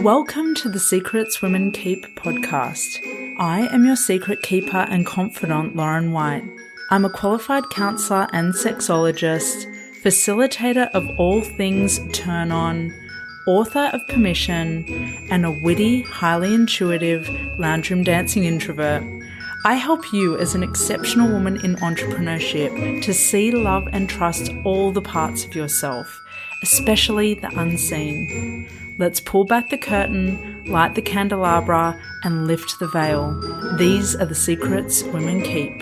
Welcome to the Secrets Women Keep podcast. I am your secret keeper and confidant, Lauren White. I'm a qualified counsellor and sexologist, facilitator of all things turn on, author of Permission, and a witty, highly intuitive lounge room dancing introvert. I help you as an exceptional woman in entrepreneurship to see, love, and trust all the parts of yourself, especially the unseen. Let's pull back the curtain, light the candelabra, and lift the veil. These are the secrets women keep.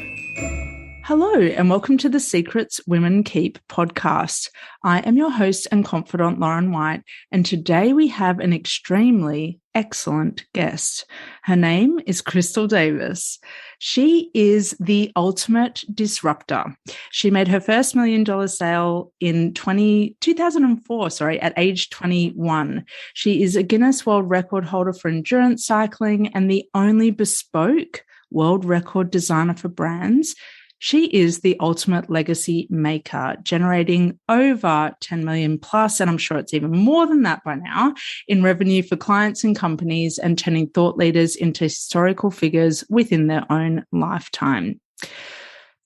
Hello, and welcome to the Secrets Women Keep podcast. I am your host and confidant, Lauren White, and today we have an extremely excellent guest. Her name is Crystal Davis. She is the ultimate disruptor. She made her first $1 million sale in 2004, at age 21. She is a Guinness World Record Holder for endurance cycling and the only bespoke world record designer for brands. She is the ultimate legacy maker, generating over 10 million plus, and I'm sure it's even more than that by now, in revenue for clients and companies and turning thought leaders into historical figures within their own lifetime.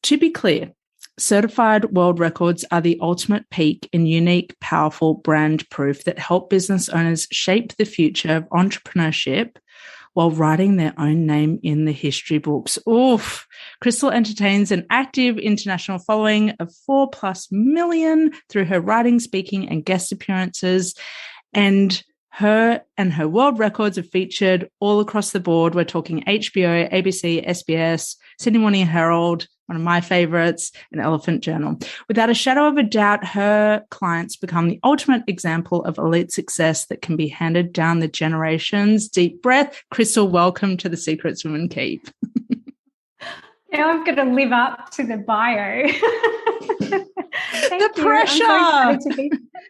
To be clear, certified world records are the ultimate peak in unique, powerful brand proof that help business owners shape the future of entrepreneurship while writing their own name in the history books. Oof. Crystal entertains an active international following of 4+ million through her writing, speaking, and guest appearances. And her world records are featured all across the board. We're talking HBO, ABC, SBS, Sydney Morning Herald, one of my favorites, and Elephant Journal. Without a shadow of a doubt, her clients become the ultimate example of elite success that can be handed down the generations. Deep breath. Crystal, welcome to the Secrets Women Keep. Now I'm going to live up to the bio. The pressure.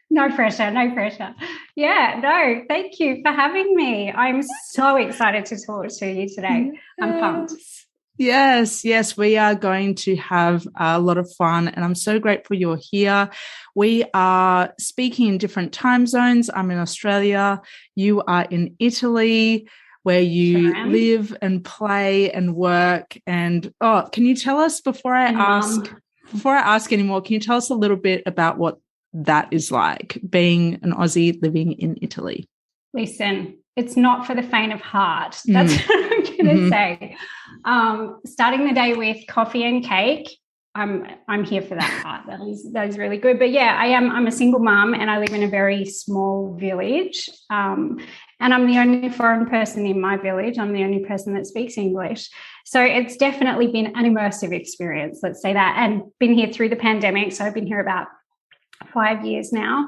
No pressure. Yeah, no, thank you for having me. I'm so excited to talk to you today. I'm pumped. Yes, we are going to have a lot of fun, and I'm so grateful you're here. We are speaking in different time zones. I'm in Australia. You are in Italy, where you live and play and work. And can you tell us before I ask anymore, can you tell us a little bit about what that is like, being an Aussie living in Italy? Listen, it's not for the faint of heart. That's what I'm going to say. Starting the day with coffee and cake, I'm here for that part. That is really good. But yeah, I'm a single mum and I live in a very small village. And I'm the only foreign person in my village. I'm the only person that speaks English. So it's definitely been an immersive experience, let's say that, and been here through the pandemic. So I've been here about 5 years now.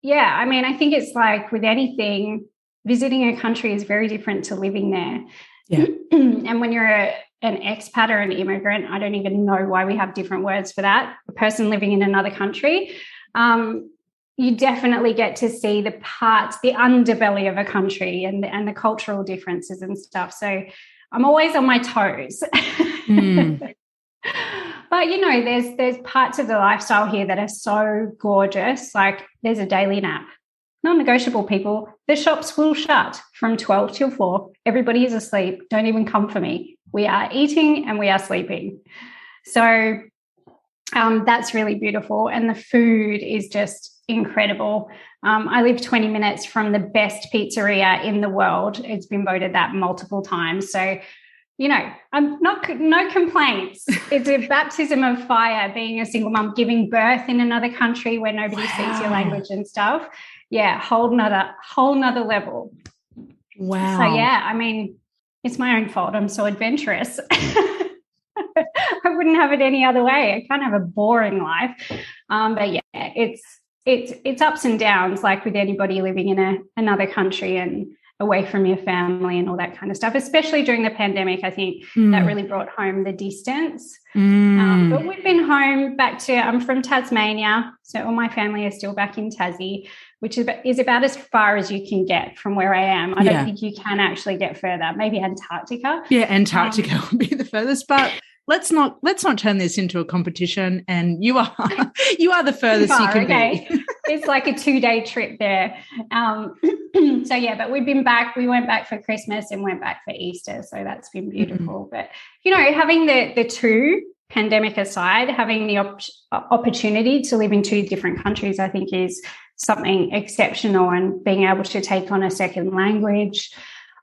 Yeah, I mean, I think it's like with anything, visiting a country is very different to living there. Yeah. And when you're an expat or an immigrant, I don't even know why we have different words for that, a person living in another country, you definitely get to see the underbelly of a country and the cultural differences and stuff. So I'm always on my toes. But, there's parts of the lifestyle here that are so gorgeous. Like there's a daily nap. Non-negotiable, people. The shops will shut from 12 till 4. Everybody is asleep. Don't even come for me. We are eating and we are sleeping. So that's really beautiful. And the food is just incredible. I live 20 minutes from the best pizzeria in the world. It's been voted that multiple times. So I'm no complaints. It's a baptism of fire being a single mum, giving birth in another country where nobody speaks your language and stuff. Yeah, whole nother level. Wow. So yeah, I mean, it's my own fault. I'm so adventurous. I wouldn't have it any other way. I can't have a boring life. But yeah, it's ups and downs, like with anybody living in another country and away from your family and all that kind of stuff, especially during the pandemic. I think that really brought home the distance. But we've been home I'm from Tasmania, so all my family is still back in Tassie, which is about as far as you can get from where I am. I don't think you can actually get further. Maybe Antarctica. Yeah, Antarctica would be the furthest, but let's not turn this into a competition. And you are the furthest you can be. It's like a 2-day trip there. So, yeah, but we've been back. We went back for Christmas and went back for Easter. So that's been beautiful. But, having the two, pandemic aside, having the opportunity to live in 2 different countries, I think is something exceptional, and being able to take on a second language,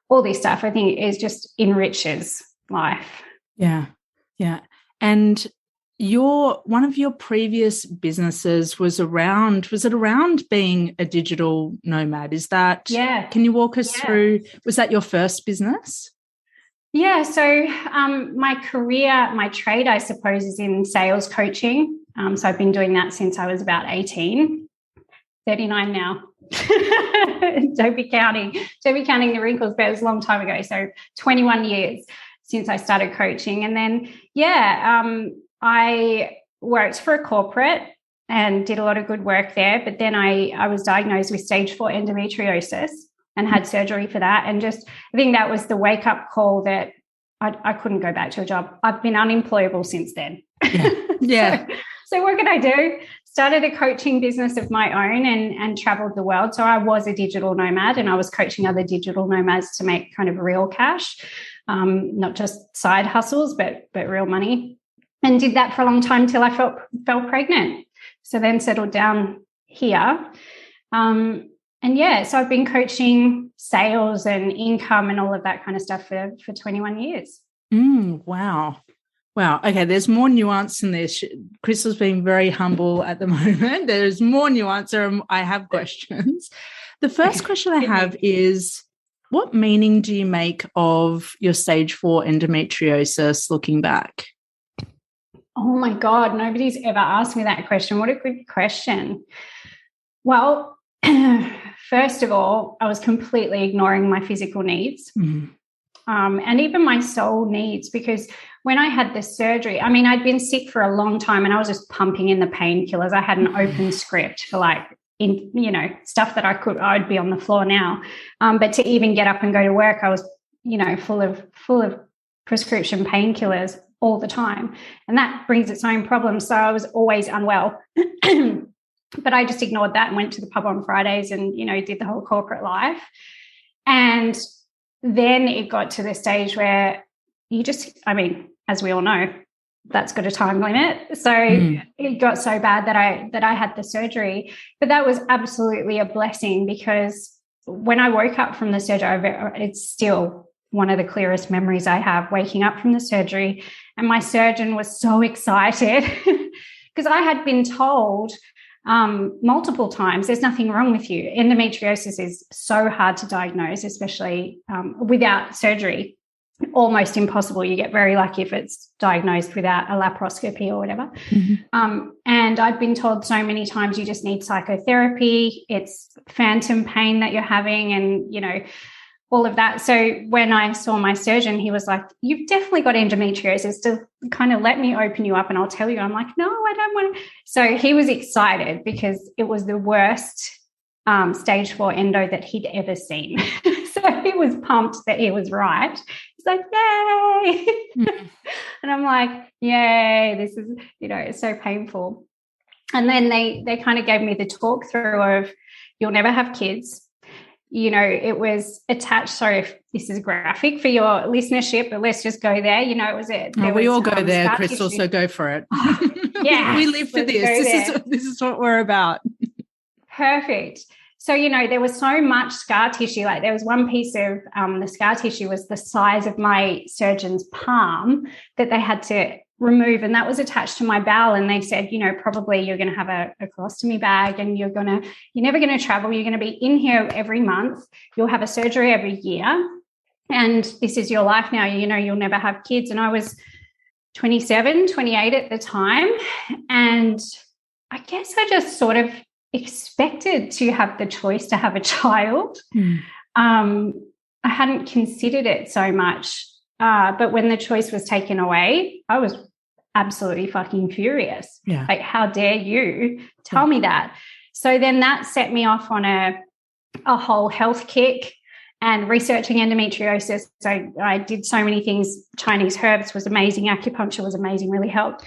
all this stuff, I think is just enriches life. Yeah. Yeah. And one of your previous businesses was it around being a digital nomad? Is that, can you walk us through, was that your first business? Yeah. So my trade, I suppose, is in sales coaching. So I've been doing that since I was about 18, 39 now. Don't be counting the wrinkles, but it was a long time ago. So 21 years since I started coaching. And then, I worked for a corporate and did a lot of good work there. But then I was diagnosed with stage 4 endometriosis and had surgery for that. And just, I think that was the wake up call that I couldn't go back to a job. I've been unemployable since then. Yeah. So what could I do? Started a coaching business of my own and traveled the world. So I was a digital nomad, and I was coaching other digital nomads to make kind of real cash, not just side hustles, but real money. And did that for a long time till I fell pregnant. So then settled down here. So I've been coaching sales and income and all of that kind of stuff for 21 years. Wow. Okay, there's more nuance in this. Crystal's being very humble at the moment. There's more nuance, or I have questions. The first question I have is, what meaning do you make of your stage 4 endometriosis looking back? Oh, my God, nobody's ever asked me that question. What a good question. Well, first of all, I was completely ignoring my physical needs. And even my soul needs, because when I had this surgery, I mean, I'd been sick for a long time and I was just pumping in the painkillers. I had an open script for stuff that I'd be on the floor now. But to even get up and go to work, I was, full of prescription painkillers all the time. And that brings its own problems. So I was always unwell. But I just ignored that and went to the pub on Fridays and, did the whole corporate life. And then it got to the stage where as we all know, that's got a time limit. So it got so bad that I had the surgery. But that was absolutely a blessing, because when I woke up from the surgery, it's still one of the clearest memories I have, waking up from the surgery. And my surgeon was so excited because I had been told multiple times, there's nothing wrong with you. Endometriosis is so hard to diagnose, especially without surgery. Almost impossible. You get very lucky if it's diagnosed without a laparoscopy or whatever. And I'd been told so many times, you just need psychotherapy. It's phantom pain that you're having, and, all of that. So when I saw my surgeon, he was like, you've definitely got endometriosis, to kind of let me open you up and I'll tell you. I'm like, no, I don't want to. So he was excited because it was the worst stage 4 endo that he'd ever seen. So he was pumped that he was right. He's like, yay. And I'm like, yay, this is, it's so painful. And then they kind of gave me the talk through of, you'll never have kids. It was attached. Sorry if this is graphic for your listenership, but let's just go there. It was it. We all go there, Crystal, so go for it. Yeah. We live for this. This is what we're about. Perfect. So, there was so much scar tissue. Like, there was one piece of the scar tissue was the size of my surgeon's palm that they had to remove, and that was attached to my bowel. And they said, probably you're going to have a colostomy bag, and you're never going to travel. You're going to be in here every month. You'll have a surgery every year, and this is your life now. You'll never have kids. And I was 27, 28 at the time, and I guess I just sort of expected to have the choice to have a child. I hadn't considered it so much. But when the choice was taken away, I was absolutely fucking furious. Yeah. Like, how dare you tell me that? So then that set me off on a whole health kick and researching endometriosis. So I did so many things. Chinese herbs was amazing. Acupuncture was amazing, really helped.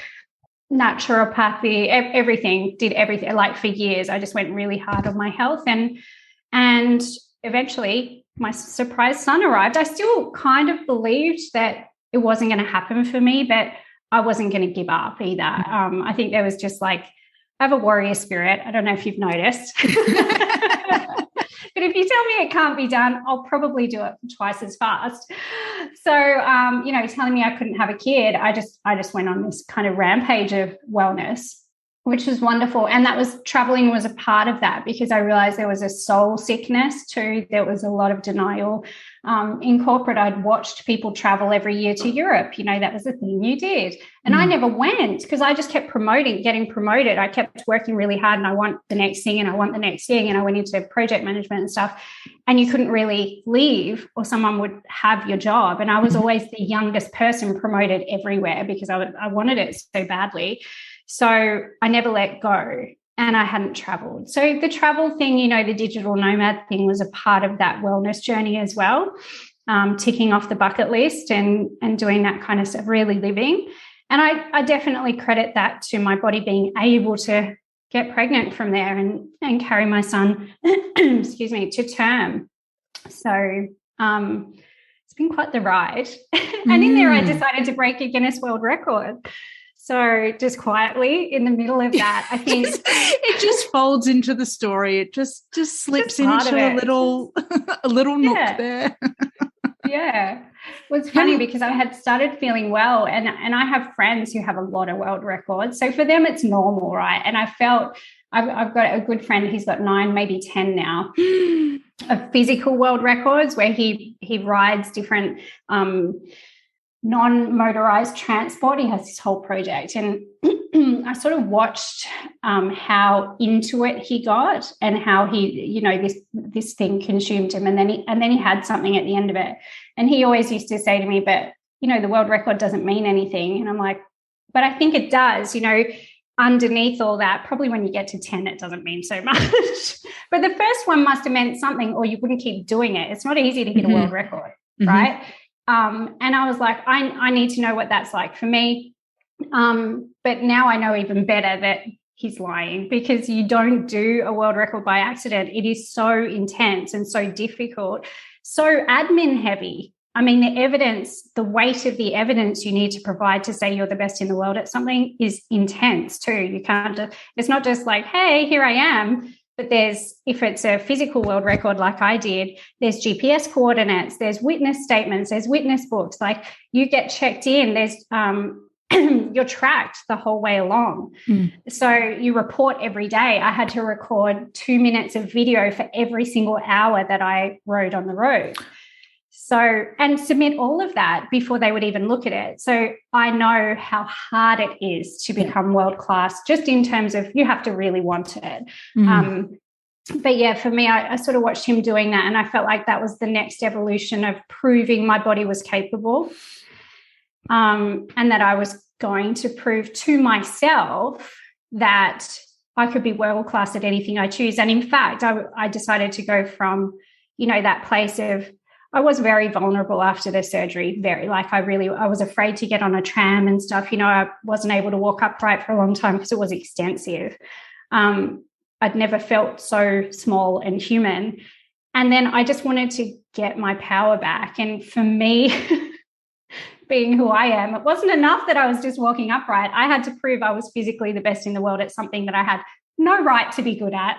naturopathy, everything, did everything. Like for years, I just went really hard on my health. And eventually my surprise son arrived. I still kind of believed that it wasn't going to happen for me, but I wasn't going to give up either. I think there was just like, I have a warrior spirit. I don't know if you've noticed. But if you tell me it can't be done, I'll probably do it twice as fast. So, telling me I couldn't have a kid, I just went on this kind of rampage of wellness, which was wonderful. And traveling was a part of that, because I realized there was a soul sickness too. There was a lot of denial. In corporate, I'd watched people travel every year to Europe. That was the thing you did. And I never went because I just kept getting promoted. I kept working really hard, and I want the next thing, and I want the next thing. And I went into project management and stuff, and you couldn't really leave, or someone would have your job. And I was always the youngest person promoted everywhere because I wanted it so badly. So I never let go, and I hadn't traveled. So the travel thing, the digital nomad thing was a part of that wellness journey as well, ticking off the bucket list and doing that kind of stuff, really living. And I definitely credit that to my body being able to get pregnant from there and carry my son, excuse me, to term. So it's been quite the ride. And in there, I decided to break a Guinness World Record. So just quietly in the middle of that, I think it just folds into the story. It just slips into a little nook there. Yeah. It was funny because I had started feeling well, and I have friends who have a lot of world records. So for them, it's normal, right? And I felt I've got a good friend, he's got 9, maybe 10 now of physical world records where he rides different non-motorized transport. He has this whole project, and I sort of watched how into it he got, and how he, this thing consumed him, and then he had something at the end of it. And he always used to say to me, but the world record doesn't mean anything. And I'm like, but I think it does. Underneath all that, probably when you get to 10, it doesn't mean so much. But the first one must have meant something, or you wouldn't keep doing it. It's not easy to hit a world record, right? And I was like, I need to know what that's like for me. But now I know even better that he's lying, because you don't do a world record by accident. It is so intense and so difficult, so admin heavy. I mean, the evidence, the weight of the evidence you need to provide to say you're the best in the world at something is intense too. You can't, it's not just like, hey, here I am. But if it's a physical world record like I did, there's GPS coordinates, there's witness statements, there's witness books. Like, you get checked in, there's you're tracked the whole way along. So you report every day. I had to record 2 minutes of video for every single hour that I rode on the road. So, and submit all of that before they would even look at it. So I know how hard it is to become world-class, just in terms of you have to really want it. But yeah, for me, I sort of watched him doing that, and I felt like that was the next evolution of proving my body was capable, and that I was going to prove to myself that I could be world-class at anything I choose. And in fact, I decided to go from, that place of, I was very vulnerable after the surgery, I was afraid to get on a tram and stuff. I wasn't able to walk upright for a long time because it was extensive. I'd never felt so small and human. And then I just wanted to get my power back. And for me, being who I am, it wasn't enough that I was just walking upright. I had to prove I was physically the best in the world at something that I had no right to be good at.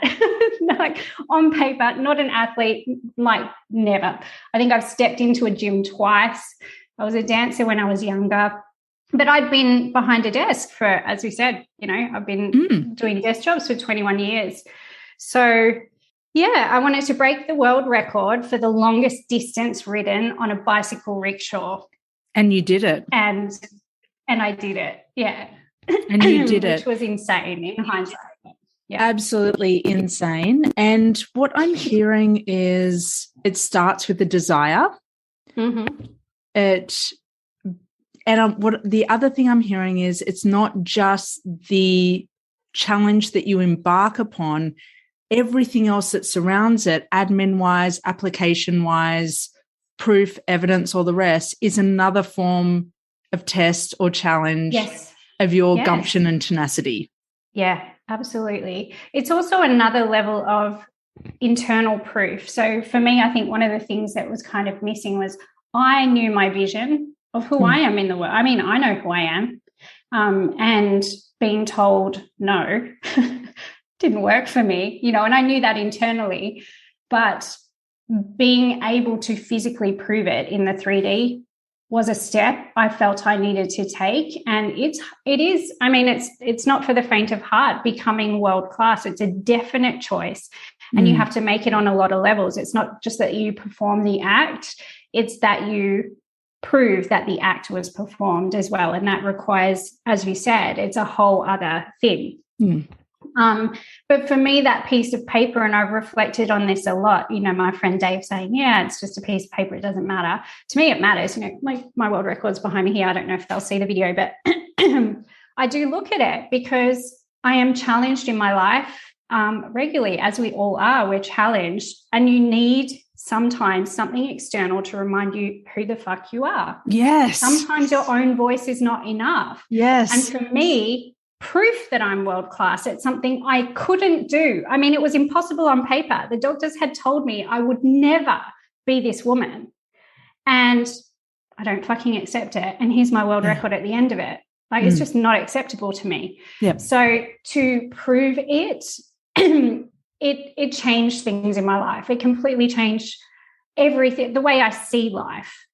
Like, on paper, not an athlete, like, never. I think I've stepped into a gym twice. I was a dancer when I was younger, but I'd been behind a desk for, as we said, I've been doing desk jobs for 21 years. So yeah, I wanted to break the world record for the longest distance ridden on a bicycle rickshaw. And you did it. And I did it. Yeah. And you did it. Which was insane in hindsight. Yeah. Absolutely insane. And what I'm hearing is it starts with the desire. What the other thing I'm hearing is it's not just the challenge that you embark upon, everything else that surrounds it, admin-wise, application-wise, proof, evidence, all the rest, is another form of test or challenge of your gumption and tenacity. Yeah, absolutely. It's also another level of internal proof. So for me, I think one of the things that was kind of missing was I knew my vision of who I am in the world. I mean, I know who I am. And being told no didn't work for me, and I knew that internally, but being able to physically prove it in the 3D was a step I felt I needed to take. And it's not for the faint of heart, becoming world class. It's a definite choice. And you have to make it on a lot of levels. It's not just that you perform the act, it's that you prove that the act was performed as well. And that requires, as you said, it's a whole other thing. But for me, that piece of paper, and I've reflected on this a lot, my friend Dave saying, yeah, it's just a piece of paper, it doesn't matter. To me, it matters. My world record's behind me here. I don't know if they'll see the video, but I do look at it because I am challenged in my life regularly, as we all are. We're challenged, and you need sometimes something external to remind you who the fuck you are. Yes. Sometimes your own voice is not enough. Yes. And for me, proof that I'm world class, it's something I couldn't do. I mean, it was impossible on paper. The doctors had told me I would never be this woman. And I don't fucking accept it. And here's my world record at the end of it. Like, it's just not acceptable to me. Yep. So to prove it, it changed things in my life. It completely changed everything, the way I see life.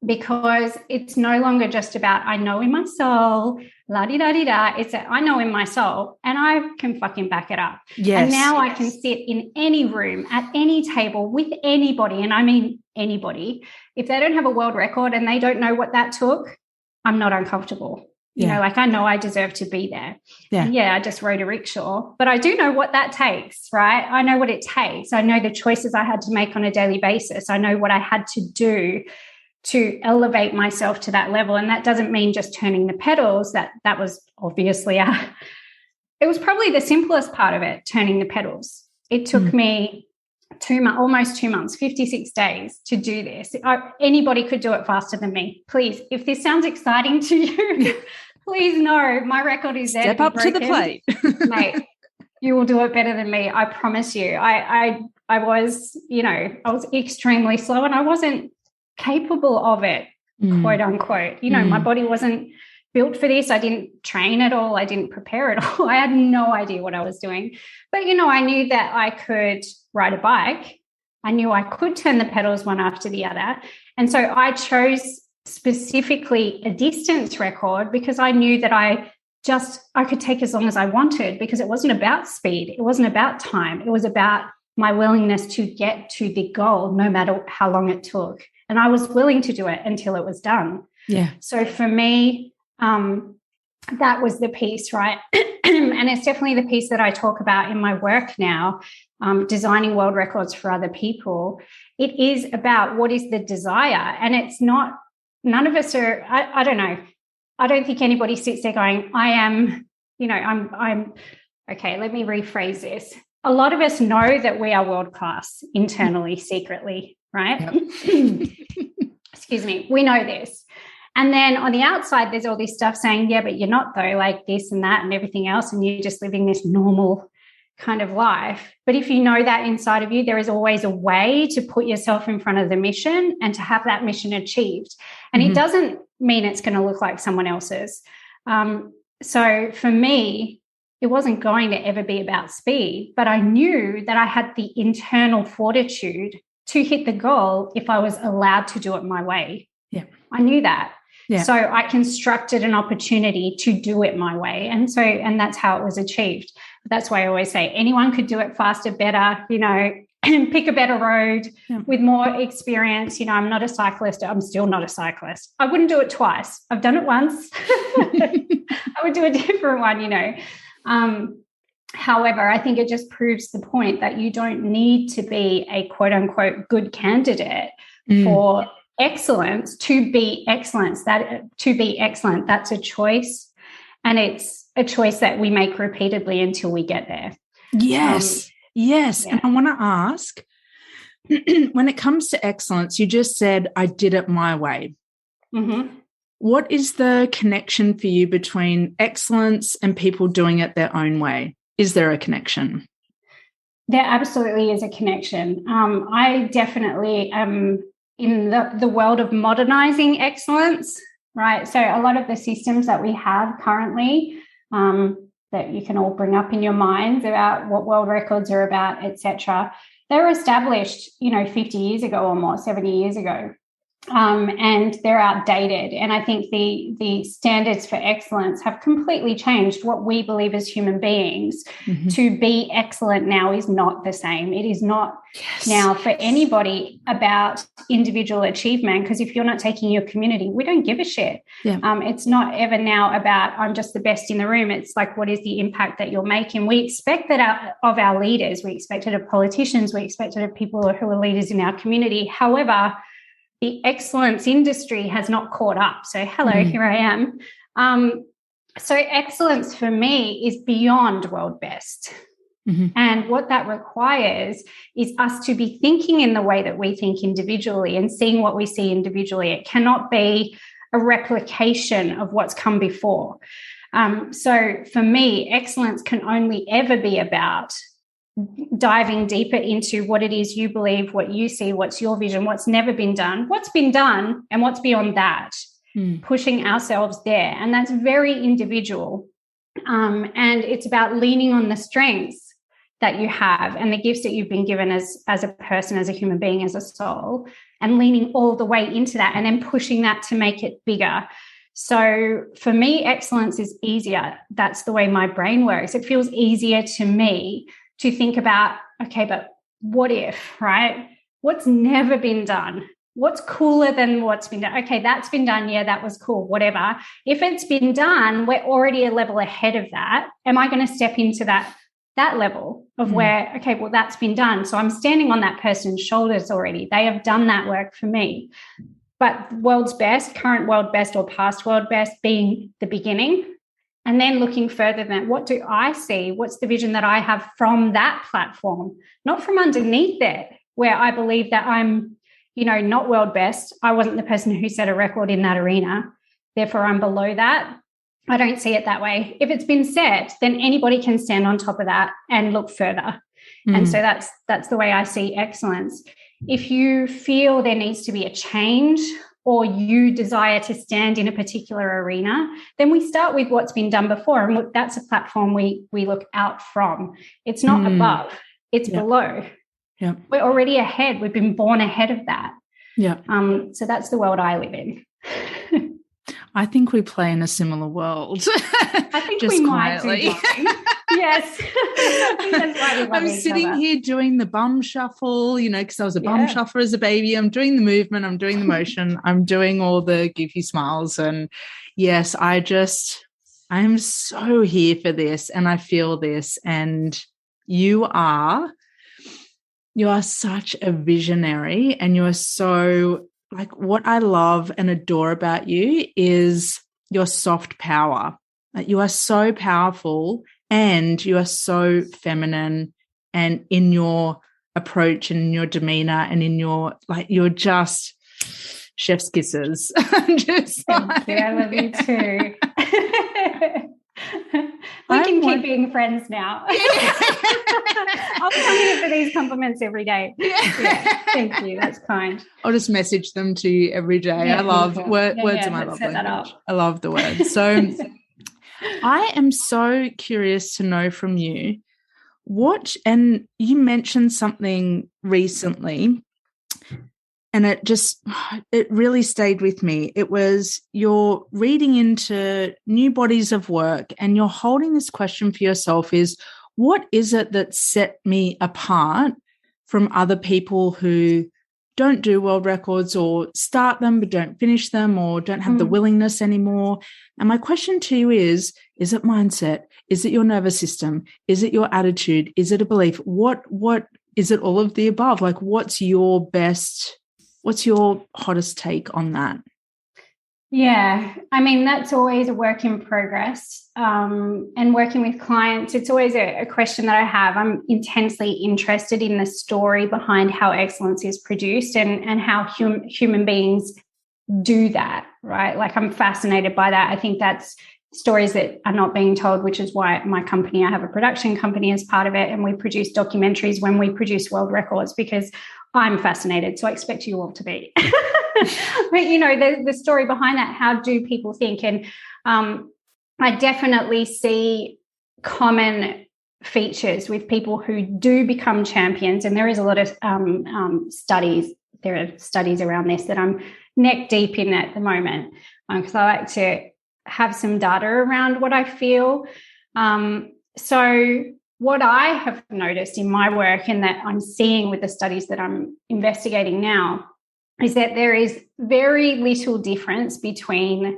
Because it's no longer just about, I know in my soul, la-di-da-di-da. It's that I know in my soul, and I can fucking back it up. Yes. And now I can sit in any room, at any table, with anybody, and I mean anybody. If they don't have a world record and they don't know what that took, I'm not uncomfortable. I know I deserve to be there. Yeah. And I just rode a rickshaw, but I do know what that takes, right? I know what it takes. I know the choices I had to make on a daily basis. I know what I had to do to elevate myself to that level. And that doesn't mean just turning the pedals. That was obviously it was probably the simplest part of it, turning the pedals. It took me almost 2 months, 56 days to do this. Anybody could do it faster than me. Please, if this sounds exciting to you, please know my record is there. Step up to the plate. Mate, you will do it better than me. I promise you. I was, I was extremely slow, and I wasn't capable of it, quote unquote. My body wasn't built for this. I didn't train at all. I didn't prepare at all. I had no idea what I was doing. But, I knew that I could ride a bike. I knew I could turn the pedals one after the other. And so I chose specifically a distance record because I knew that I could take as long as I wanted, because it wasn't about speed. It wasn't about time. It was about my willingness to get to the goal, no matter how long it took. And I was willing to do it until it was done. Yeah. So for me, that was the piece, right? And it's definitely the piece that I talk about in my work now, designing world records for other people. It is about what is the desire. And it's not, none of us are, I don't know. I don't think anybody sits there going, I'm okay, let me rephrase this. A lot of us know that we are world class internally, secretly, right? Yep. Excuse me. We know this. And then on the outside, there's all this stuff saying, yeah, but you're not though, like this and that and everything else. And you're just living this normal kind of life. But if you know that inside of you, there is always a way to put yourself in front of the mission and to have that mission achieved. And it doesn't mean it's going to look like someone else's. So for me, it wasn't going to ever be about speed, but I knew that I had the internal fortitude to hit the goal if I was allowed to do it my way. Yeah, I knew that. Yeah. So I constructed an opportunity to do it my way. And that's how it was achieved. But that's why I always say anyone could do it faster, better, pick a better road with more experience. I'm not a cyclist. I'm still not a cyclist. I wouldn't do it twice. I've done it once. I would do a different one, However, I think it just proves the point that you don't need to be a quote unquote good candidate for excellence to be excellence. That's a choice, and it's a choice that we make repeatedly until we get there. Yes. Yeah. And I want to ask, when it comes to excellence, you just said I did it my way. What is the connection for you between excellence and people doing it their own way? Is there a connection? There absolutely is a connection. I definitely am in the world of modernizing excellence, right? So a lot of the systems that we have currently that you can all bring up in your minds about what world records are about, etc., they were established, 50 years ago or more, 70 years ago. And they're outdated. And I think the standards for excellence have completely changed. What we believe as human beings to be excellent now is not the same. It is not now for anybody about individual achievement, because if you're not taking your community, we don't give a shit. Yeah. It's not ever now about I'm just the best in the room. It's like, what is the impact that you're making? We expect that of our leaders. We expect it of politicians. We expect it of people who are leaders in our community. However, the excellence industry has not caught up. So hello, here I am. So excellence for me is beyond world best. And what that requires is us to be thinking in the way that we think individually and seeing what we see individually. It cannot be a replication of what's come before. So for me, excellence can only ever be about diving deeper into what it is you believe, what you see, what's your vision, what's never been done, and what's beyond that, pushing ourselves there. And that's very individual. And it's about leaning on the strengths that you have and the gifts that you've been given as a person, as a human being, as a soul, and leaning all the way into that and then pushing that to make it bigger. So for me, excellence is easier. That's the way my brain works. It feels easier to me to think about, okay, but what if, right? What's never been done? What's cooler than what's been done? Okay, that's been done. Yeah, that was cool, whatever. If it's been done, we're already a level ahead of that. Am I going to step into that level of where, okay, well, that's been done. So I'm standing on that person's shoulders already. They have done that work for me. But world's best, current world best or past world best being the beginning, and then looking further than what do I see? What's the vision that I have from that platform, not from underneath it, where I believe that I'm, not world best. I wasn't the person who set a record in that arena. Therefore, I'm below that. I don't see it that way. If it's been set, then anybody can stand on top of that and look further. And so that's the way I see excellence. If you feel there needs to be a change or you desire to stand in a particular arena, then we start with what's been done before. And look, that's a platform we look out from. It's not above, it's below. Yeah. We're already ahead. We've been born ahead of that. Yeah. So that's the world I live in. I think we play in a similar world. I think just we quietly. Might do. Yes. I think that's why we love I'm sitting here doing the bum shuffle, because I was a bum shuffler as a baby. I'm doing the movement, I'm doing the motion, I'm doing all the goofy smiles. And yes, I'm so here for this and I feel this. And you are such a visionary, and you are so, like, what I love and adore about you is your soft power. Like, you are so powerful and you are so feminine, and in your approach and in your demeanor and in your, like, you're just chef's kisses. Thank you. I love you too. We can keep being friends now. I'll come here for these compliments every day. Yeah, thank you. That's kind. I'll just message them to you every day. I love words in my love language. I love the words. So I am so curious to know from you and you mentioned something recently, and it really stayed with me. It was you're reading into new bodies of work and you're holding this question for yourself is, what is it that set me apart from other people who don't do world records or start them but don't finish them or don't have the willingness anymore? And my question to you is it mindset? Is it your nervous system? Is it your attitude? Is it a belief? What is it, all of the above? Like, what's your hottest take on that? Yeah, I mean, that's always a work in progress. And working with clients, it's always a question that I have. I'm intensely interested in the story behind how excellence is produced and how human beings do that, right? Like, I'm fascinated by that. I think that's stories that are not being told, which is why my company, I have a production company as part of it, and we produce documentaries when we produce world records, because I'm fascinated. So I expect you all to be. But, you know, the story behind that, how do people think? And I definitely see common features with people who do become champions. And there is a lot of studies. There are studies around this that I'm neck deep in at the moment, because I like to have some data around what I feel. So what I have noticed in my work, and that I'm seeing with the studies that I'm investigating now, is that there is very little difference between,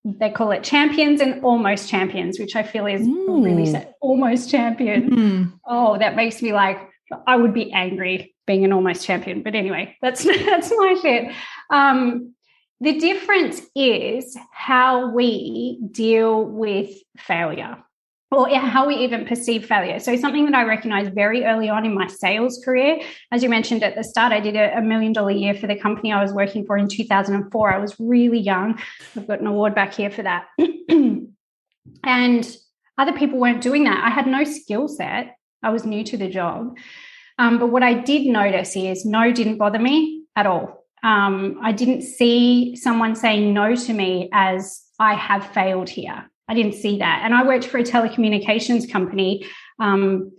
they call it champions and almost champions, which I feel is really sad. Almost champion. Oh, that makes me like, I would be angry being an almost champion. But anyway, that's my shit. The difference is how we deal with failure, or how we even perceive failure. So something that I recognized very early on in my sales career, as you mentioned at the start, I did $1 million a year for the company I was working for in 2004. I was really young. I've got an award back here for that. And other people weren't doing that. I had no skill set. I was new to the job. But what I did notice is no didn't bother me at all. I didn't see someone saying no to me as I have failed here. I didn't see that. And I worked for a telecommunications company in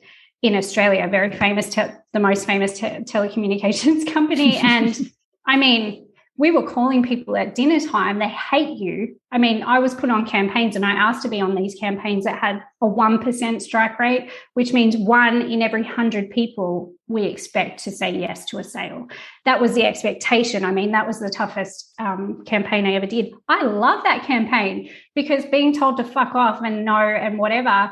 Australia, very famous, the most famous telecommunications company. And I mean, we were calling people at dinner time. They hate you. I mean, I was put on campaigns, and I asked to be on these campaigns that had a 1% strike rate, which means 1 in every 100 people we expect to say yes to a sale. That was the expectation. I mean, that was the toughest campaign I ever did. I love that campaign, because being told to fuck off and no and whatever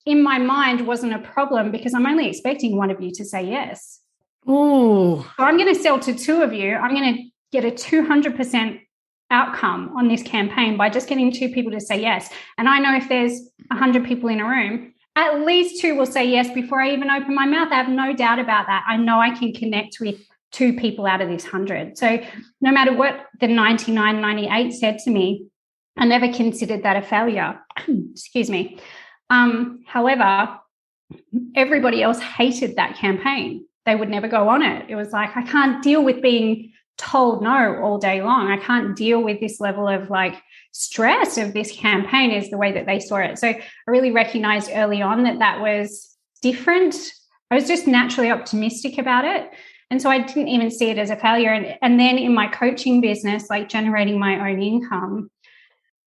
in my mind wasn't a problem, because I'm only expecting 1 of you to say yes. Oh, so I'm going to sell to 2 of you. I'm going to get a 200% outcome on this campaign by just getting 2 people to say yes. And I know if there's 100 people in a room, at least 2 will say yes before I even open my mouth. I have no doubt about that. I know I can connect with 2 people out of this 100. So no matter what the 99, 98 said to me, I never considered that a failure. Excuse me. However, everybody else hated that campaign. They would never go on it. It was like, I can't deal with being told no all day long. I can't deal with this level of like stress of this campaign, is the way that they saw it. So I really recognized early on that that was different. I was just naturally optimistic about it. And so I didn't even see it as a failure. And then in my coaching business, like generating my own income,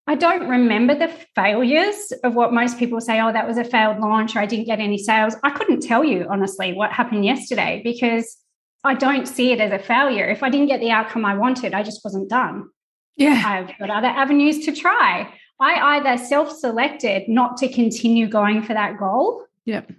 I don't remember the failures of what most people say, oh, that was a failed launch, or I didn't get any sales. I couldn't tell you, honestly, what happened yesterday, because I don't see it as a failure. If I didn't get the outcome I wanted, I just wasn't done. yeah. I've got other avenues to try. I either self-selected not to continue going for that goal, Yep.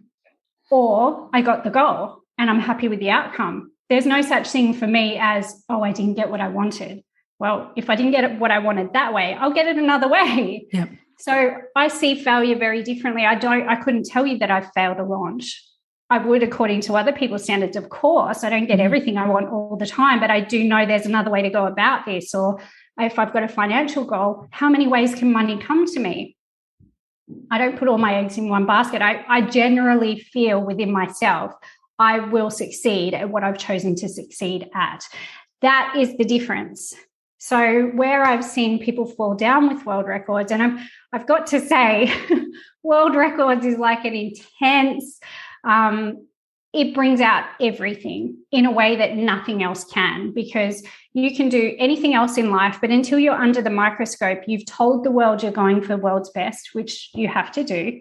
or I got the goal and I'm happy with the outcome. There's no such thing for me as, oh, I didn't get what I wanted. Well, if I didn't get what I wanted that way, I'll get it another way. Yep. So I see failure very differently. I couldn't tell you that I failed a launch. I would according to other people's standards, of course. I don't get everything I want all the time, but I do know there's another way to go about this. Or if I've got a financial goal, how many ways can money come to me? I don't put all my eggs in one basket. I generally feel within myself, I will succeed at what I've chosen to succeed at. That is the difference. So where I've seen people fall down with world records, and I've got to say, world records is like an intense, it brings out everything in a way that nothing else can, because you can do anything else in life, but until you're under the microscope, you've told the world you're going for world's best, which you have to do.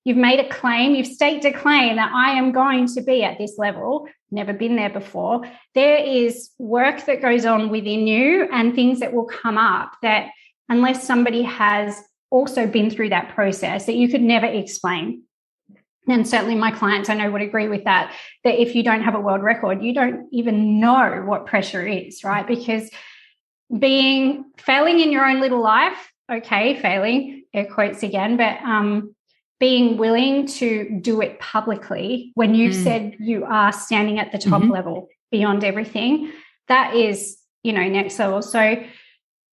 You've made a claim, you've staked a claim that I am going to be at this level, never been there before. There is work that goes on within you and things that will come up that, unless somebody has also been through that process, that you could never explain. And certainly my clients, I know, would agree with that if you don't have a world record, you don't even know what pressure is, right? Because failing in your own little life, okay, failing, air quotes again, but being willing to do it publicly when you've said you are standing at the top level beyond everything, that is next level. So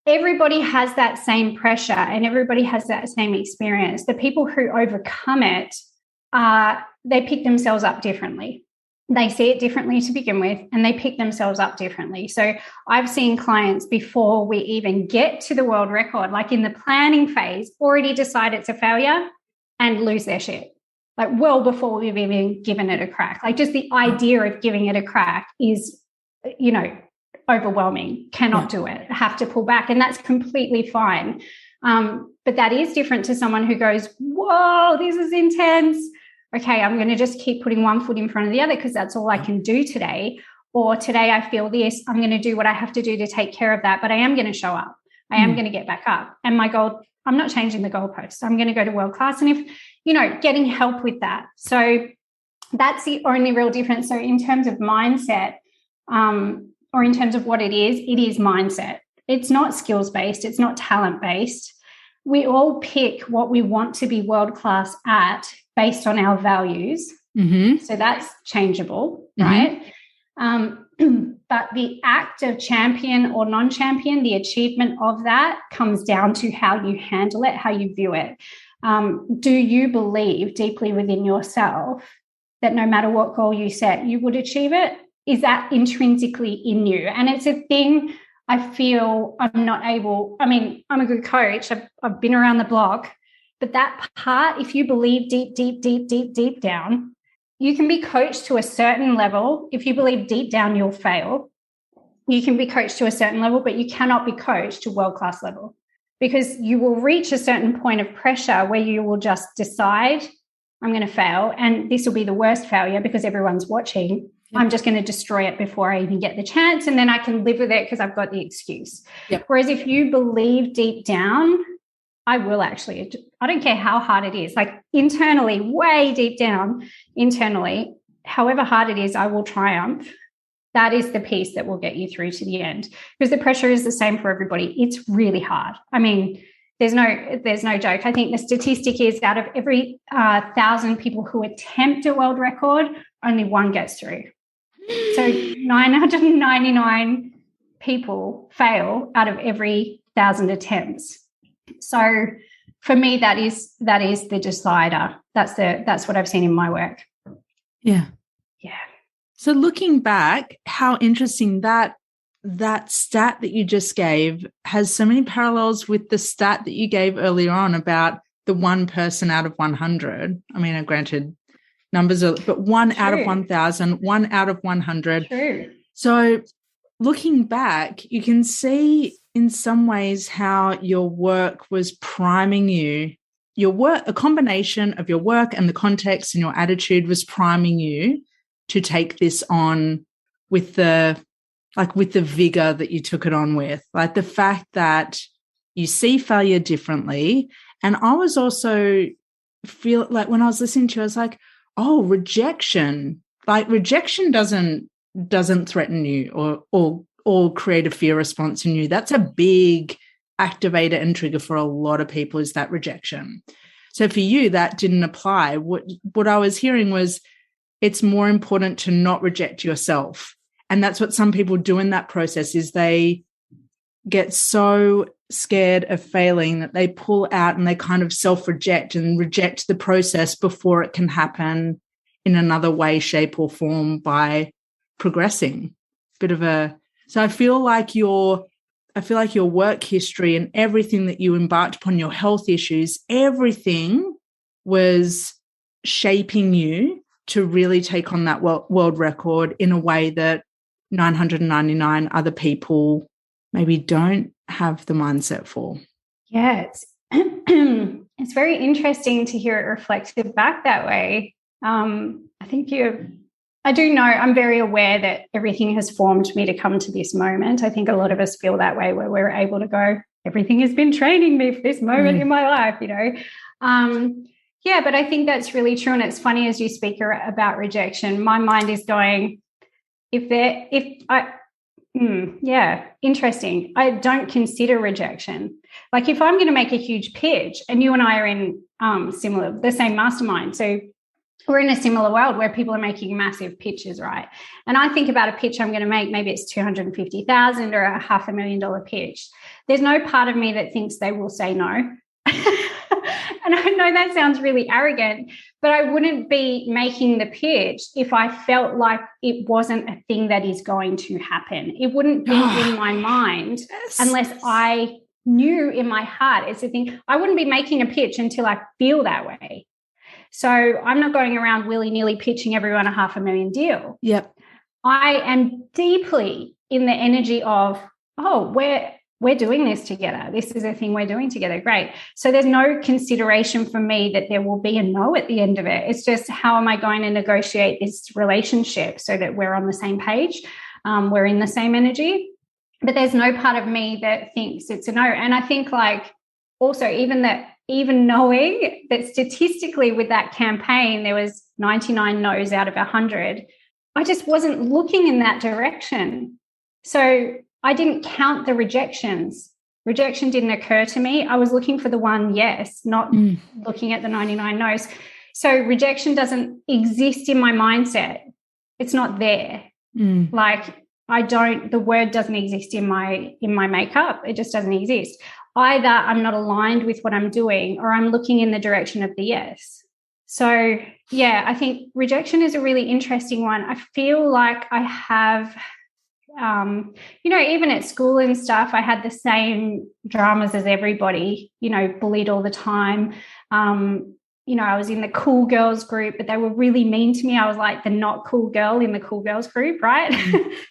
everybody has that same pressure and everybody has that same experience. The people who overcome it, they pick themselves up differently. They see it differently to begin with, and they pick themselves up differently. So I've seen clients before we even get to the world record, like in the planning phase, already decide it's a failure and lose their shit, like well before we've even given it a crack. Like just the idea of giving it a crack is, overwhelming, cannot do it, have to pull back. And that's completely fine. But that is different to someone who goes, whoa, this is intense. Okay, I'm going to just keep putting one foot in front of the other because that's all I can do today. Or today I feel this, I'm going to do what I have to do to take care of that, but I am going to show up. I am going to get back up. And my goal, I'm not changing the goalposts. I'm going to go to world class. And if, getting help with that. So that's the only real difference. So in terms of mindset, or in terms of what it is mindset. It's not skills-based. It's not talent-based. We all pick what we want to be world-class at based on our values. Mm-hmm. So that's changeable, right? But the act of champion or non-champion, the achievement of that comes down to how you handle it, how you view it. Do you believe deeply within yourself that no matter what goal you set, you would achieve it? Is that intrinsically in you? And it's a thing I feel I'm not able, I'm a good coach. I've been around the block, but that part, if you believe deep down, you can be coached to a certain level. If you believe deep down you'll fail, you can be coached to a certain level, but you cannot be coached to world-class level because you will reach a certain point of pressure where you will just decide, I'm going to fail, and this will be the worst failure because everyone's watching. Yep. I'm just going to destroy it before I even get the chance, and then I can live with it because I've got the excuse. Yep. Whereas if you believe deep down, I don't care how hard it is, like internally, way deep down, internally, however hard it is, I will triumph. That is the piece that will get you through to the end because the pressure is the same for everybody. It's really hard. There's no joke. I think the statistic is out of every 1,000 people who attempt a world record, only one gets through. So 999 people fail out of every 1,000 attempts. So for me, that is the decider. That's what I've seen in my work. Yeah. Yeah. So looking back, how interesting that stat that you just gave has so many parallels with the stat that you gave earlier on about the one person out of 100. Granted, numbers are, but one True. Out of 1,000, 1 out of 100. True. So looking back, you can see in some ways how your work was priming you. Your work, a combination of your work and the context and your attitude was priming you to take this on with the vigor that you took it on with, like the fact that you see failure differently. And I was also feel like when I was listening to you, I was like, oh, rejection doesn't threaten you or create a fear response in you. That's a big activator and trigger for a lot of people, is that rejection. So for you, that didn't apply. What I was hearing was it's more important to not reject yourself. And that's what some people do in that process, is they get so scared of failing that they pull out and they kind of self-reject and reject the process before it can happen in another way, shape, or form by progressing. So I feel like your work history and everything that you embarked upon, your health issues, everything was shaping you to really take on that world record in a way that 999 other people maybe don't have the mindset for. Yeah, it's very interesting to hear it reflected back that way. I do know, I'm very aware that everything has formed me to come to this moment. I think a lot of us feel that way, where we're able to go, everything has been training me for this moment in my life, Yeah, but I think that's really true. And it's funny as you speak about rejection, my mind is going, interesting. I don't consider rejection. Like if I'm going to make a huge pitch, and you and I are in the same mastermind. So we're in a similar world where people are making massive pitches, right? And I think about a pitch I'm going to make, maybe it's $250,000 or a $500,000 pitch. There's no part of me that thinks they will say no. And I know that sounds really arrogant, but I wouldn't be making the pitch if I felt like it wasn't a thing that is going to happen. It wouldn't be in my mind unless I knew in my heart it's a thing. I wouldn't be making a pitch until I feel that way. So I'm not going around willy-nilly pitching everyone a $500,000 deal. Yep. I am deeply in the energy of, oh, we're doing this together. This is a thing we're doing together. Great. So there's no consideration for me that there will be a no at the end of it. It's just, how am I going to negotiate this relationship so that we're on the same page? We're in the same energy. But there's no part of me that thinks it's a no. And I think like also even knowing that statistically with that campaign, there was 99 no's out of 100, I just wasn't looking in that direction. So I didn't count the rejections. Rejection didn't occur to me. I was looking for the one yes, not looking at the 99 no's. So rejection doesn't exist in my mindset. It's not there. Like the word doesn't exist in my makeup. It just doesn't exist. Either I'm not aligned with what I'm doing or I'm looking in the direction of the yes. So, yeah, I think rejection is a really interesting one. I feel like I have, even at school and stuff, I had the same dramas as everybody, bullied all the time. I was in the cool girls group, but they were really mean to me. I was like the not cool girl in the cool girls group, right?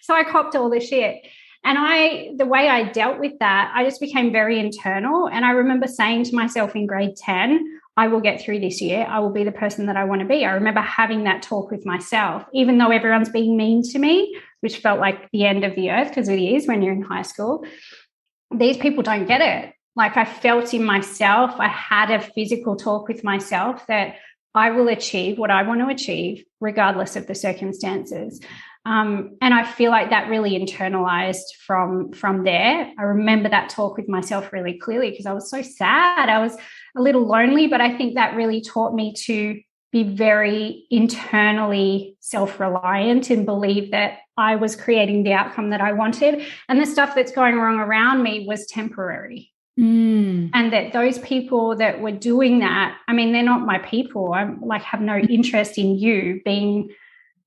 So I copped all the shit. And the way I dealt with that, I just became very internal. And I remember saying to myself in grade 10, I will get through this year. I will be the person that I want to be. I remember having that talk with myself, even though everyone's being mean to me, which felt like the end of the earth, because it is when you're in high school. These people don't get it. Like I felt in myself, I had a physical talk with myself that I will achieve what I want to achieve regardless of the circumstances. And I feel like that really internalized from there. I remember that talk with myself really clearly because I was so sad. I was a little lonely, but I think that really taught me to be very internally self-reliant and believe that I was creating the outcome that I wanted. And the stuff that's going wrong around me was temporary. And that those people that were doing that, I mean, they're not my people. I have no interest in you being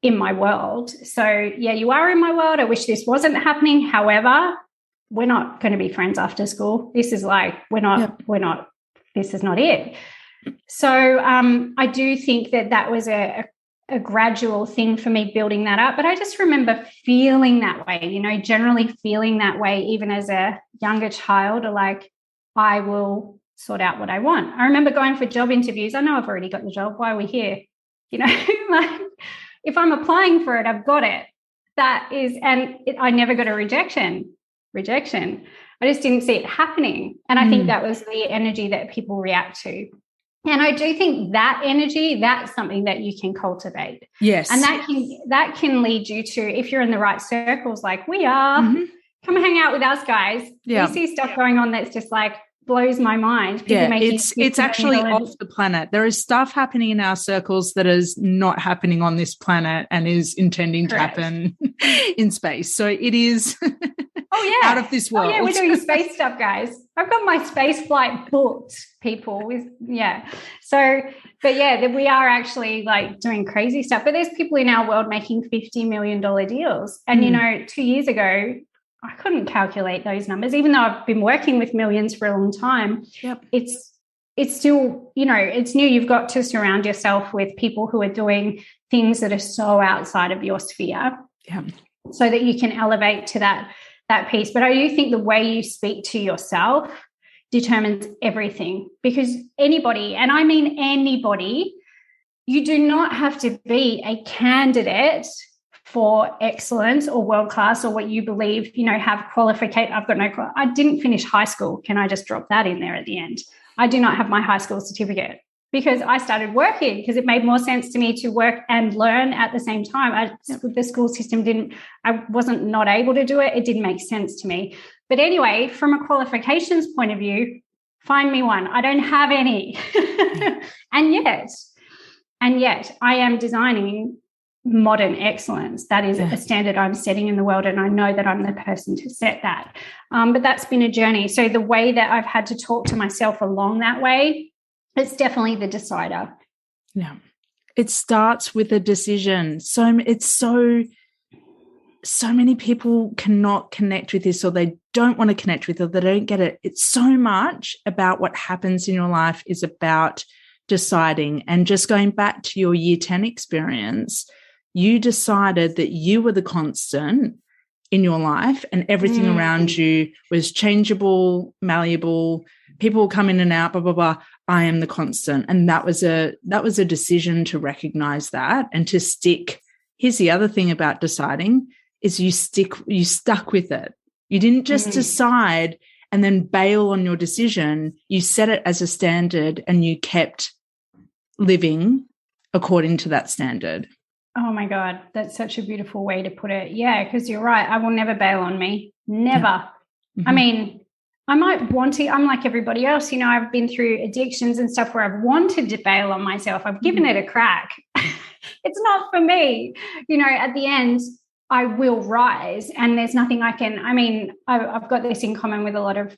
in my world. So yeah, you are in my world. I wish this wasn't happening. However, we're not going to be friends after school. This is this is not it. So I do think that was a gradual thing for me building that up. But I just remember feeling that way, generally feeling that way, even as a younger child, I will sort out what I want. I remember going for job interviews. I know I've already got the job. Why are we here? If I'm applying for it, I've got it. I never got a rejection. I just didn't see it happening. And I think that was the energy that people react to. And I do think that energy, that's something that you can cultivate. Yes. And that can lead you to, if you're in the right circles like we are, come hang out with us, guys. Yeah. We see stuff going on that's just blows my mind. People it's actually off the planet. There is stuff happening in our circles that is not happening on this planet and is intending to happen in space. So it is out of this world. Oh, yeah, we're doing space stuff, guys. I've got my space flight booked, people. So, but yeah, we are actually doing crazy stuff. But there's people in our world making $50 million deals. And, 2 years ago, I couldn't calculate those numbers, even though I've been working with millions for a long time. Yep. It's still, it's new. You've got to surround yourself with people who are doing things that are so outside of your sphere, so that you can elevate to that piece. But I do think the way you speak to yourself determines everything, because anybody, and I mean anybody, you do not have to be a candidate for excellence or world class or what you believe, have qualification. I didn't finish high school. Can I just drop that in there at the end? I do not have my high school certificate because I started working because it made more sense to me to work and learn at the same time. The school system I wasn't not able to do it. It didn't make sense to me. But anyway, from a qualifications point of view, find me one. I don't have any. And yet And yet I am designing modern excellence. That is a standard I'm setting in the world, and I know that I'm the person to set that. But that's been a journey. So the way that I've had to talk to myself along that way, it's definitely the decider. Yeah. It starts with a decision. So many people cannot connect with this, or they don't want to connect with it, or they don't get it. It's so much about what happens in your life is about deciding. And just going back to your year 10 experience, you decided that you were the constant in your life and everything around you was changeable, malleable, people come in and out, blah, blah, blah. I am the constant. And that was a decision to recognize that and to stick. Here's the other thing about deciding is you stuck with it. You didn't just decide and then bail on your decision. You set it as a standard and you kept living according to that standard. Oh my God, that's such a beautiful way to put it. Yeah, because you're right. I will never bail on me. Never. Yeah. Mm-hmm. I mean, I might want to. I'm like everybody else. I've been through addictions and stuff where I've wanted to bail on myself. I've given it a crack. It's not for me. At the end, I will rise, and there's nothing I can. I mean, I've got this in common with a lot of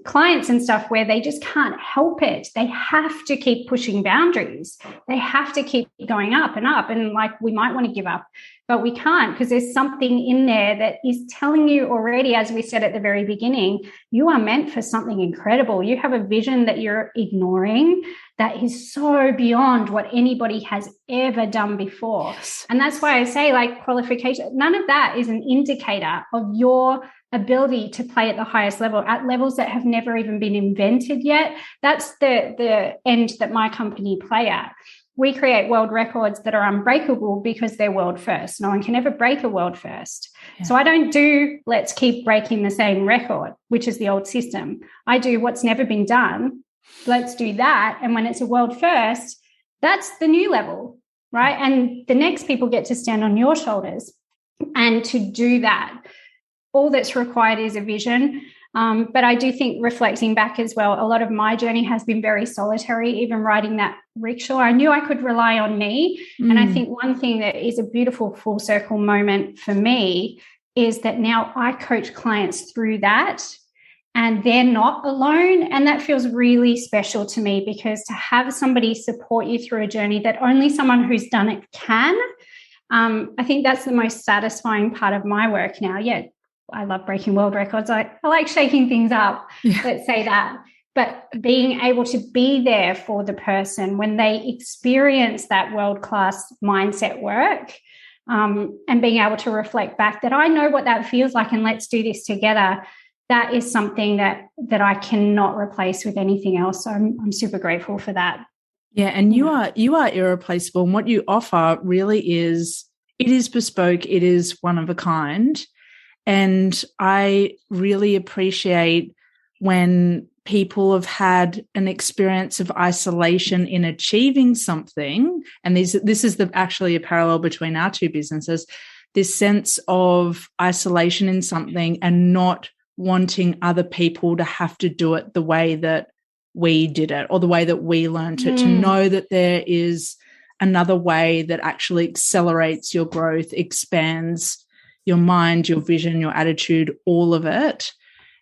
clients and stuff where they just can't help it. They have to keep pushing boundaries. They have to keep going up and up. And like, we might want to give up, but we can't, because there's something in there that is telling you already, as we said at the very beginning, you are meant for something incredible. You have a vision that you're ignoring that is so beyond what anybody has ever done before. Yes. And that's why I say, like, qualification, none of that is an indicator of your ability to play at the highest level, at levels that have never even been invented yet. That's the end that my company play at. We create world records that are unbreakable because they're world first. No one can ever break a world first. Yeah. So I don't do, let's keep breaking the same record, which is the old system. I do what's never been done. Let's do that. And when it's a world first, that's the new level, right? And the next people get to stand on your shoulders. And to do that, all that's required is a vision. But I do think, reflecting back as well, a lot of my journey has been very solitary. Even riding that rickshaw, I knew I could rely on me. And I think one thing that is a beautiful full circle moment for me is that now I coach clients through that, and they're not alone. And that feels really special to me, because to have somebody support you through a journey that only someone who's done it can, I think that's the most satisfying part of my work now. Yeah, I love breaking world records. I like shaking things up, let's say that. But being able to be there for the person when they experience that world-class mindset work, and being able to reflect back that I know what that feels like and let's do this together, that is something that I cannot replace with anything else. So I'm super grateful for that. Yeah, and you are irreplaceable. And what you offer really is, it is bespoke, it is one of a kind. And I really appreciate when people have had an experience of isolation in achieving something, and this is actually a parallel between our two businesses, this sense of isolation in something and not wanting other people to have to do it the way that we did it or the way that we learned it, to know that there is another way that actually accelerates your growth, expands your mind, your vision, your attitude, all of it.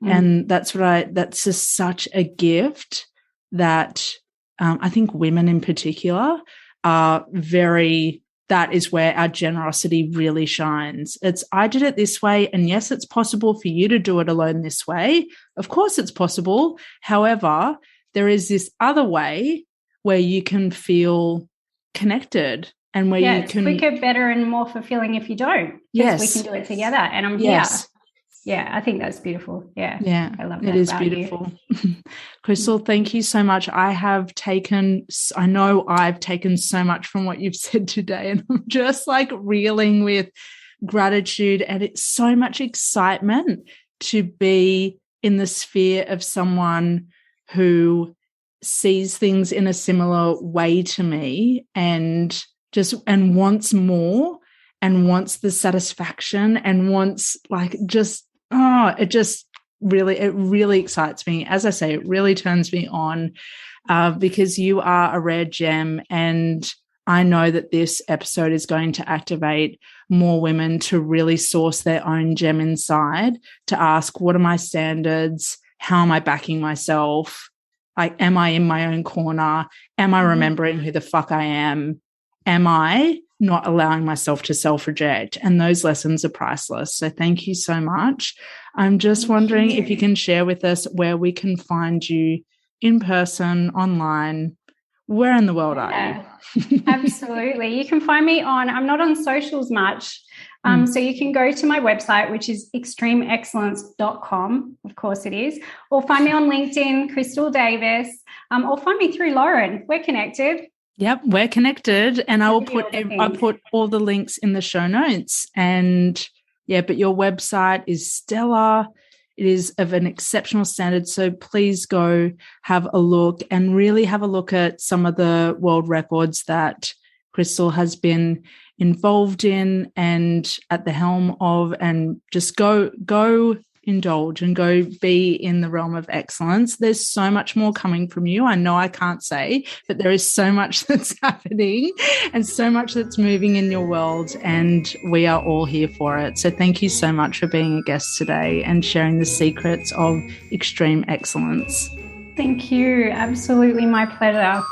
And that's just such a gift that I think women in particular are that is where our generosity really shines. I did it this way, and yes, it's possible for you to do it alone this way. Of course it's possible. However, there is this other way where you can feel connected and where you can... it's quicker, better, and more fulfilling if you don't. Yes. We can do it together, and I'm here. Yeah, I think that's beautiful. Yeah, I love that. It is beautiful. Crystal, thank you so much. I know I've taken so much from what you've said today, and I'm just like reeling with gratitude, and it's so much excitement to be in the sphere of someone who sees things in a similar way to me and wants more and wants the satisfaction and wants it really excites me. As I say, it really turns me on, because you are a rare gem, and I know that this episode is going to activate more women to really source their own gem inside, to ask, what are my standards? How am I backing myself? Like, am I in my own corner? Am I remembering who the fuck I am? Am I not allowing myself to self-reject? And those lessons are priceless. So thank you so much. I'm just wondering if you can share with us where we can find you in person, online. Where in the world are you? Absolutely. You can find me I'm not on socials much. So you can go to my website, which is extremeexcellence.com. Of course it is. Or find me on LinkedIn, Crystal Davis, or find me through Lauren. We're connected. Yep, we're connected. And I'll put all the links in the show notes. And yeah, but your website is stellar. It is of an exceptional standard. So please go have a look and really have a look at some of the world records that Crystal has been involved in and at the helm of, and just go indulge and go be in the realm of excellence. There's so much more coming from you. I know I can't say, but there is so much that's happening and so much that's moving in your world, and we are all here for it. So thank you so much for being a guest today and sharing the secrets of extreme excellence. Thank you. Absolutely my pleasure.